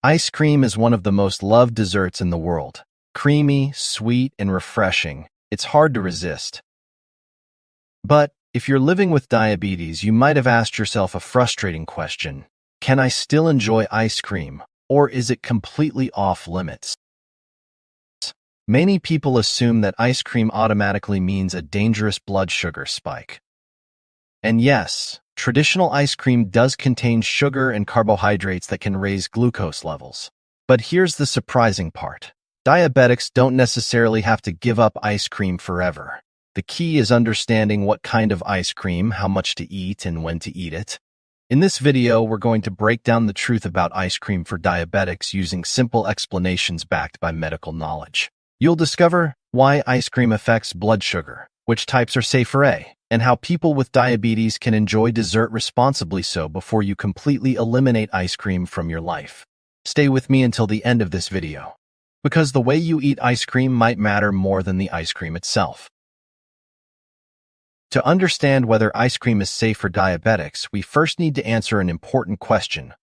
Ice cream is one of the most loved desserts in the world. Creamy, sweet, and refreshing. It's hard to resist. But if you're living with diabetes, you might have asked yourself a frustrating question. Can I still enjoy ice cream, or is it completely off limits? Many people assume that ice cream automatically means a dangerous blood sugar spike. And yes, traditional ice cream does contain sugar and carbohydrates that can raise glucose levels. But here's the surprising part. Diabetics don't necessarily have to give up ice cream forever. The key is understanding what kind of ice cream, how much to eat, and when to eat it. In this video, we're going to break down the truth about ice cream for diabetics using simple explanations backed by medical knowledge. You'll discover why ice cream affects blood sugar, which types are safe for and how people with diabetes can enjoy dessert responsibly before you completely eliminate ice cream from your life. Stay with me until the end of this video, because the way you eat ice cream might matter more than the ice cream itself. To understand whether ice cream is safe for diabetics, we first need to answer an important question.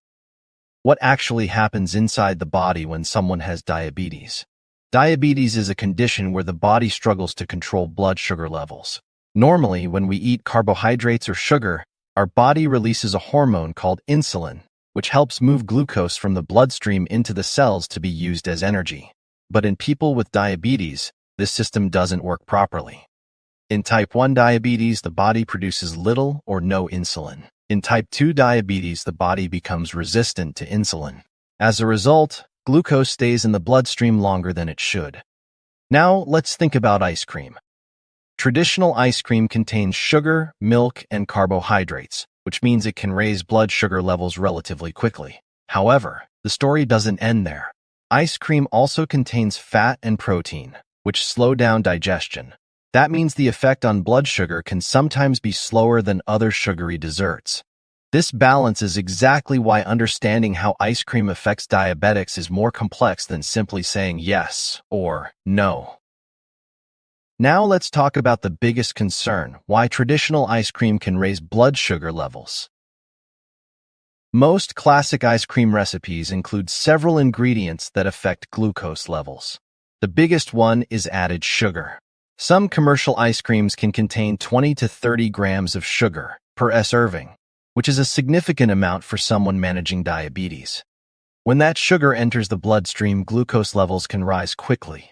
What actually happens inside the body when someone has diabetes? Diabetes is a condition where the body struggles to control blood sugar levels. Normally, when we eat carbohydrates or sugar, our body releases a hormone called insulin, which helps move glucose from the bloodstream into the cells to be used as energy. But in people with diabetes, this system doesn't work properly. In type 1 diabetes, the body produces little or no insulin. In type 2 diabetes, the body becomes resistant to insulin. As a result, glucose stays in the bloodstream longer than it should. Now, let's think about ice cream. Traditional ice cream contains sugar, milk, and carbohydrates, which means it can raise blood sugar levels relatively quickly. However, the story doesn't end there. Ice cream also contains fat and protein, which slow down digestion. That means the effect on blood sugar can sometimes be slower than other sugary desserts. This balance is exactly why understanding how ice cream affects diabetics is more complex than simply saying yes or no. Now let's talk about the biggest concern, why traditional ice cream can raise blood sugar levels. Most classic ice cream recipes include several ingredients that affect glucose levels. The biggest one is added sugar. Some commercial ice creams can contain 20 to 30 grams of sugar per serving, which is a significant amount for someone managing diabetes. When that sugar enters the bloodstream, glucose levels can rise quickly.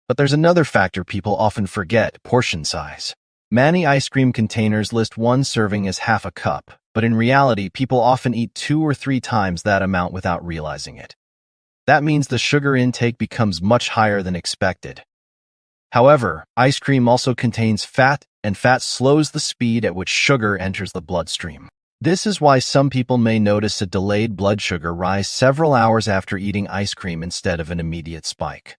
But there's another factor people often forget: portion size. Many ice cream containers list one serving as half a cup, but in reality, people often eat 2 or 3 times that amount without realizing it. That means the sugar intake becomes much higher than expected. However, ice cream also contains fat, and fat slows the speed at which sugar enters the bloodstream. This is why some people may notice a delayed blood sugar rise several hours after eating ice cream instead of an immediate spike.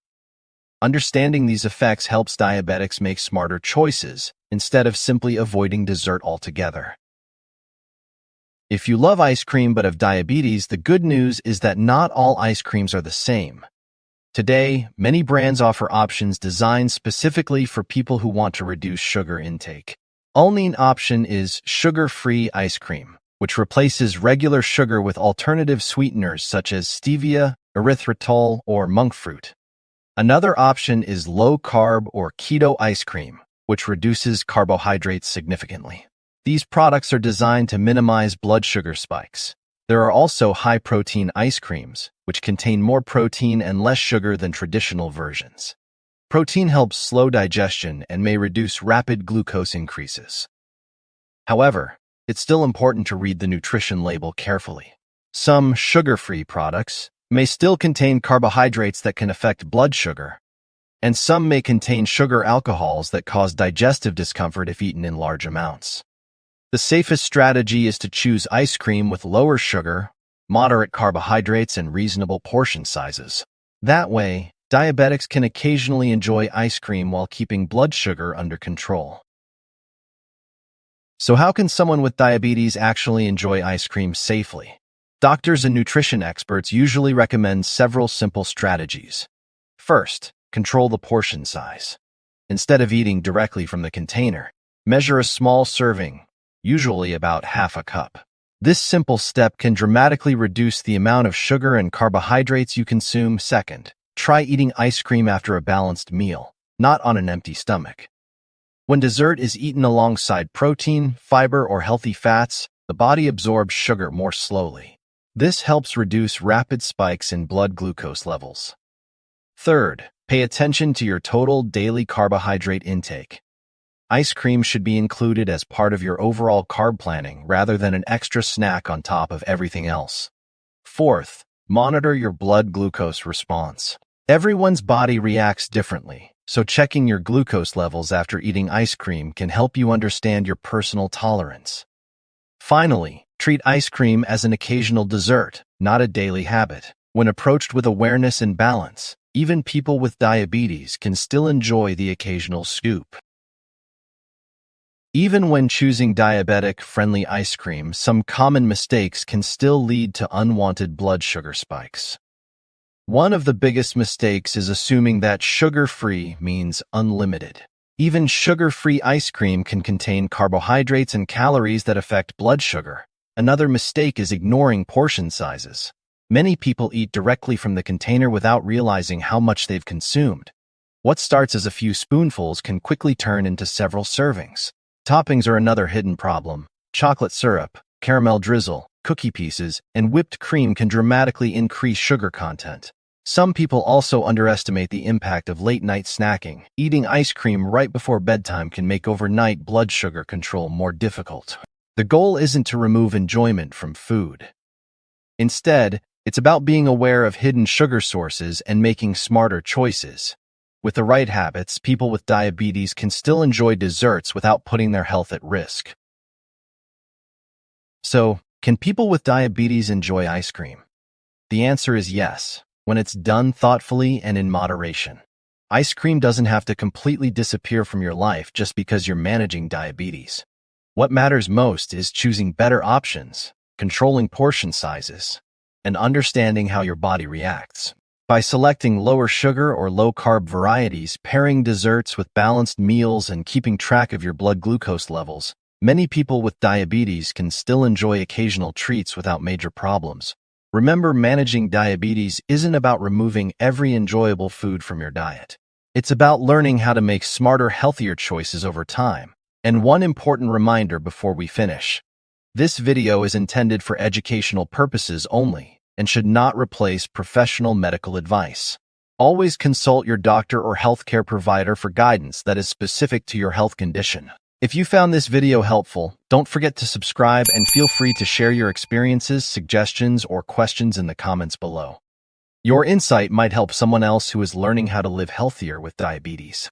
Understanding these effects helps diabetics make smarter choices instead of simply avoiding dessert altogether. If you love ice cream but have diabetes, the good news is that not all ice creams are the same. Today, many brands offer options designed specifically for people who want to reduce sugar intake. Only an option is sugar-free ice cream, which replaces regular sugar with alternative sweeteners such as stevia, erythritol, or monk fruit. Another option is low-carb or keto ice cream, which reduces carbohydrates significantly. These products are designed to minimize blood sugar spikes. There are also high-protein ice creams, which contain more protein and less sugar than traditional versions. Protein helps slow digestion and may reduce rapid glucose increases. However, it's still important to read the nutrition label carefully. Some sugar-free products may still contain carbohydrates that can affect blood sugar, and some may contain sugar alcohols that cause digestive discomfort if eaten in large amounts. The safest strategy is to choose ice cream with lower sugar, moderate carbohydrates, and reasonable portion sizes. That way, diabetics can occasionally enjoy ice cream while keeping blood sugar under control. So how can someone with diabetes actually enjoy ice cream safely? Doctors and nutrition experts usually recommend several simple strategies. First, control the portion size. Instead of eating directly from the container, measure a small serving, usually about half a cup. This simple step can dramatically reduce the amount of sugar and carbohydrates you consume. Second, try eating ice cream after a balanced meal, not on an empty stomach. When dessert is eaten alongside protein, fiber, or healthy fats, the body absorbs sugar more slowly. This helps reduce rapid spikes in blood glucose levels. Third, pay attention to your total daily carbohydrate intake. Ice cream should be included as part of your overall carb planning rather than an extra snack on top of everything else. Fourth, monitor your blood glucose response. Everyone's body reacts differently, so checking your glucose levels after eating ice cream can help you understand your personal tolerance. Finally, treat ice cream as an occasional dessert, not a daily habit. When approached with awareness and balance, even people with diabetes can still enjoy the occasional scoop. Even when choosing diabetic-friendly ice cream, some common mistakes can still lead to unwanted blood sugar spikes. One of the biggest mistakes is assuming that sugar-free means unlimited. Even sugar-free ice cream can contain carbohydrates and calories that affect blood sugar. Another mistake is ignoring portion sizes. Many people eat directly from the container without realizing how much they've consumed. What starts as a few spoonfuls can quickly turn into several servings. Toppings are another hidden problem. Chocolate syrup, caramel drizzle, cookie pieces, and whipped cream can dramatically increase sugar content. Some people also underestimate the impact of late-night snacking. Eating ice cream right before bedtime can make overnight blood sugar control more difficult. The goal isn't to remove enjoyment from food. Instead, it's about being aware of hidden sugar sources and making smarter choices. With the right habits, people with diabetes can still enjoy desserts without putting their health at risk. So, can people with diabetes enjoy ice cream? The answer is yes, when it's done thoughtfully and in moderation. Ice cream doesn't have to completely disappear from your life just because you're managing diabetes. What matters most is choosing better options, controlling portion sizes, and understanding how your body reacts. By selecting lower sugar or low-carb varieties, pairing desserts with balanced meals, and keeping track of your blood glucose levels, many people with diabetes can still enjoy occasional treats without major problems. Remember, managing diabetes isn't about removing every enjoyable food from your diet. It's about learning how to make smarter, healthier choices over time. And one important reminder before we finish. This video is intended for educational purposes only and should not replace professional medical advice. Always consult your doctor or healthcare provider for guidance that is specific to your health condition. If you found this video helpful, don't forget to subscribe and feel free to share your experiences, suggestions, or questions in the comments below. Your insight might help someone else who is learning how to live healthier with diabetes.